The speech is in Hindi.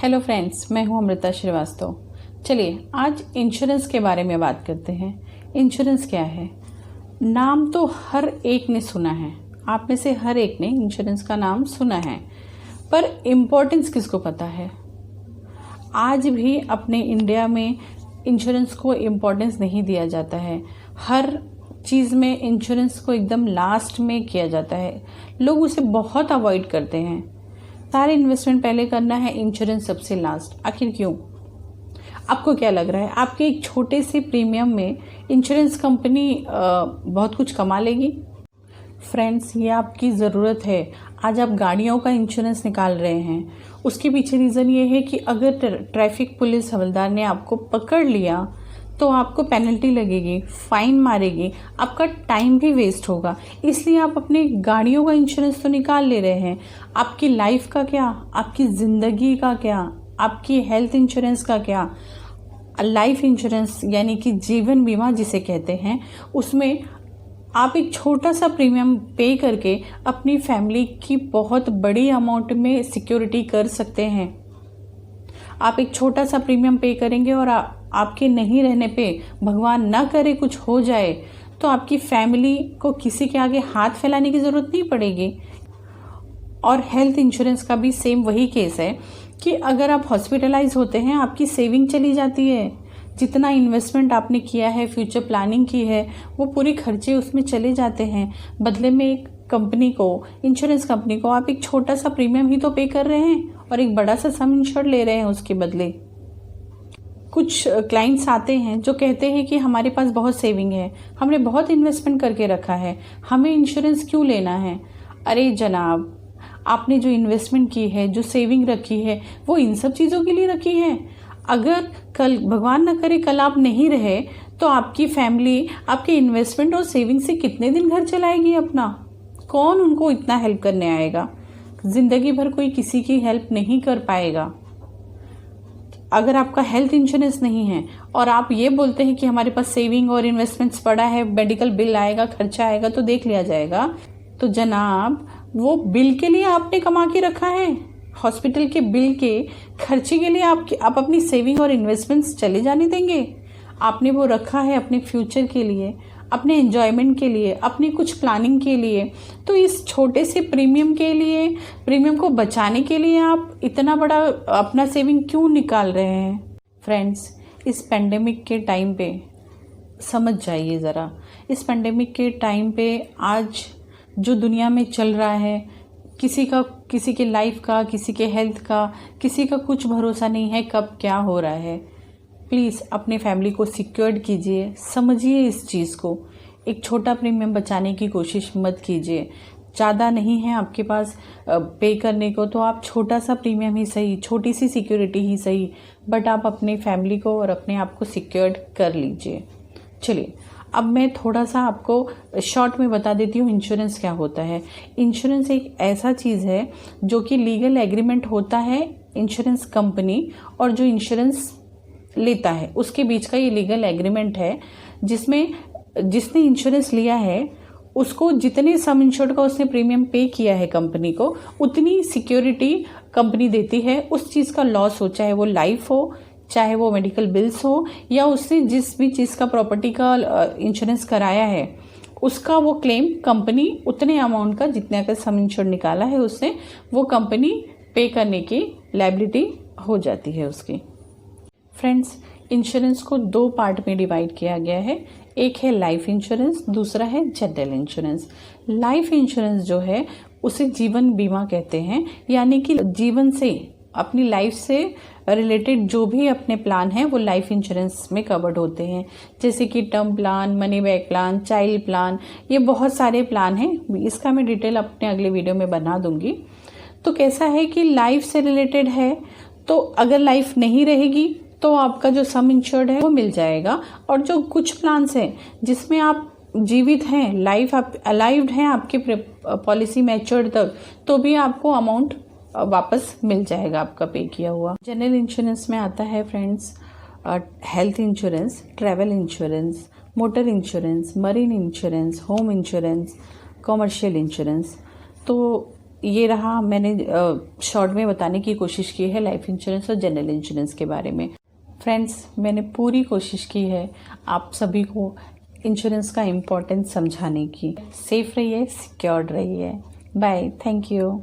हेलो फ्रेंड्स, मैं हूं अमृता श्रीवास्तव। चलिए आज इंश्योरेंस के बारे में बात करते हैं। इंश्योरेंस क्या है? नाम तो हर एक ने सुना है, आप में से हर एक ने इंश्योरेंस का नाम सुना है, पर इम्पोर्टेंस किसको पता है? आज भी अपने इंडिया में इंश्योरेंस को इम्पोर्टेंस नहीं दिया जाता है। हर चीज़ में इंश्योरेंस को एकदम लास्ट में किया जाता है। लोग उसे बहुत अवॉइड करते हैं। सारे इन्वेस्टमेंट पहले करना है, इंश्योरेंस सबसे लास्ट। आखिर क्यों? आपको क्या लग रहा है आपके एक छोटे से प्रीमियम में इंश्योरेंस कंपनी बहुत कुछ कमा लेगी? फ्रेंड्स, ये आपकी ज़रूरत है। आज आप गाड़ियों का इंश्योरेंस निकाल रहे हैं, उसके पीछे रीज़न ये है कि अगर ट्रैफिक पुलिस हवलदार ने आपको पकड़ लिया तो आपको पेनल्टी लगेगी, फाइन मारेगी, आपका टाइम भी वेस्ट होगा। इसलिए आप अपने गाड़ियों का इंश्योरेंस तो निकाल ले रहे हैं। आपकी लाइफ का क्या, आपकी ज़िंदगी का क्या, आपकी हेल्थ इंश्योरेंस का क्या? लाइफ इंश्योरेंस यानी कि जीवन बीमा जिसे कहते हैं, उसमें आप एक छोटा सा प्रीमियम पे करके अपनी फैमिली की बहुत बड़ी अमाउंट में सिक्योरिटी कर सकते हैं। आप एक छोटा सा प्रीमियम पे करेंगे और आपके नहीं रहने पे, भगवान ना करे कुछ हो जाए, तो आपकी फैमिली को किसी के आगे हाथ फैलाने की ज़रूरत नहीं पड़ेगी। और हेल्थ इंश्योरेंस का भी सेम वही केस है कि अगर आप हॉस्पिटलाइज होते हैं, आपकी सेविंग चली जाती है। जितना इन्वेस्टमेंट आपने किया है, फ्यूचर प्लानिंग की है, वो पूरे खर्चे उसमें चले जाते हैं। बदले में एक कंपनी को, इंश्योरेंस कंपनी को आप एक छोटा सा प्रीमियम ही तो पे कर रहे हैं और एक बड़ा सा सम इंश्योर्ड ले रहे हैं उसके बदले। कुछ क्लाइंट्स आते हैं जो कहते हैं कि हमारे पास बहुत सेविंग है, हमने बहुत इन्वेस्टमेंट करके रखा है, हमें इंश्योरेंस क्यों लेना है? अरे जनाब, आपने जो इन्वेस्टमेंट की है, जो सेविंग रखी है, वो इन सब चीज़ों के लिए रखी है। अगर कल भगवान ना करे कल आप नहीं रहे तो आपकी फैमिली आपके इन्वेस्टमेंट और सेविंग से कितने दिन घर चलाएगी अपना? कौन उनको इतना हेल्प करने आएगा? जिंदगी भर कोई किसी की हेल्प नहीं कर पाएगा। अगर आपका हेल्थ इंश्योरेंस नहीं है और आप ये बोलते हैं कि हमारे पास सेविंग और इन्वेस्टमेंट्स पड़ा है, मेडिकल बिल आएगा, खर्चा आएगा तो देख लिया जाएगा, तो जनाब वो बिल के लिए आपने कमा के रखा है? हॉस्पिटल के बिल के खर्चे के लिए आप अपनी सेविंग और इन्वेस्टमेंट्स चले जाने देंगे? आपने वो रखा है अपने फ्यूचर के लिए, अपने एंजॉयमेंट के लिए, अपनी कुछ प्लानिंग के लिए। तो इस छोटे से प्रीमियम के लिए, प्रीमियम को बचाने के लिए आप इतना बड़ा अपना सेविंग क्यों निकाल रहे हैं? फ्रेंड्स, इस पेंडेमिक के टाइम पे समझ जाइए ज़रा। इस पेंडेमिक के टाइम पे आज जो दुनिया में चल रहा है, किसी के लाइफ का, किसी के हेल्थ का, किसी का कुछ भरोसा नहीं है कब क्या हो रहा है। प्लीज़ अपने फैमिली को सिक्योर्ड कीजिए, समझिए इस चीज़ को। एक छोटा प्रीमियम बचाने की कोशिश मत कीजिए। ज़्यादा नहीं है आपके पास पे करने को, तो आप छोटा सा प्रीमियम ही सही, छोटी सी सिक्योरिटी ही सही, बट आप अपनी फैमिली को और अपने आप को सिक्योर्ड कर लीजिए। चलिए अब मैं थोड़ा सा आपको शॉर्ट में बता देती हूँ इंश्योरेंस क्या होता है। इंश्योरेंस एक ऐसा चीज़ है जो कि लीगल एग्रीमेंट होता है इंश्योरेंस कंपनी और जो इंश्योरेंस लेता है, उसके बीच का ये लीगल एग्रीमेंट है, जिसमें जिसने इंश्योरेंस लिया है उसको जितने सम इंश्योर्ड का उसने प्रीमियम पे किया है कंपनी को, उतनी सिक्योरिटी कंपनी देती है। उस चीज़ का लॉस हो, चाहे वो लाइफ हो, चाहे वो मेडिकल बिल्स हो, या उसने जिस भी चीज़ का प्रॉपर्टी का इंश्योरेंस कराया है, उसका वो क्लेम कंपनी उतने अमाउंट का, जितने का सम इंश्योर्ड निकाला है उससे, वो कंपनी पे करने की लायबिलिटी हो जाती है उसकी। फ्रेंड्स, इंश्योरेंस को दो पार्ट में डिवाइड किया गया है। एक है लाइफ इंश्योरेंस, दूसरा है जनरल इंश्योरेंस। लाइफ इंश्योरेंस जो है उसे जीवन बीमा कहते हैं, यानी कि जीवन से, अपनी लाइफ से रिलेटेड जो भी अपने प्लान हैं वो लाइफ इंश्योरेंस में कवर्ड होते हैं। जैसे कि term plan, money back plan, child plan, ये बहुत सारे प्लान हैं। इसका मैं डिटेल अपने अगले वीडियो में बना दूंगी। तो कैसा है कि लाइफ से रिलेटेड है, तो अगर लाइफ नहीं रहेगी तो आपका जो सम इंश्योर्ड है वो मिल जाएगा। और जो कुछ प्लान्स हैं जिसमें आप जीवित हैं, लाइफ आप अलाइव्ड हैं आपके पॉलिसी मैच्योर तक, तो भी आपको अमाउंट वापस मिल जाएगा आपका पे किया हुआ। जनरल इंश्योरेंस में आता है friends health insurance, travel insurance, motor insurance, marine insurance, home insurance, commercial insurance. तो ये रहा, मैंने शॉर्ट में बताने की कोशिश की है लाइफ इंश्योरेंस और जनरल इंश्योरेंस के बारे में। फ्रेंड्स, मैंने पूरी कोशिश की है आप सभी को इंश्योरेंस का इम्पोर्टेंस समझाने की। सेफ रहिए, सिक्योर्ड रहिए। Bye, thank you.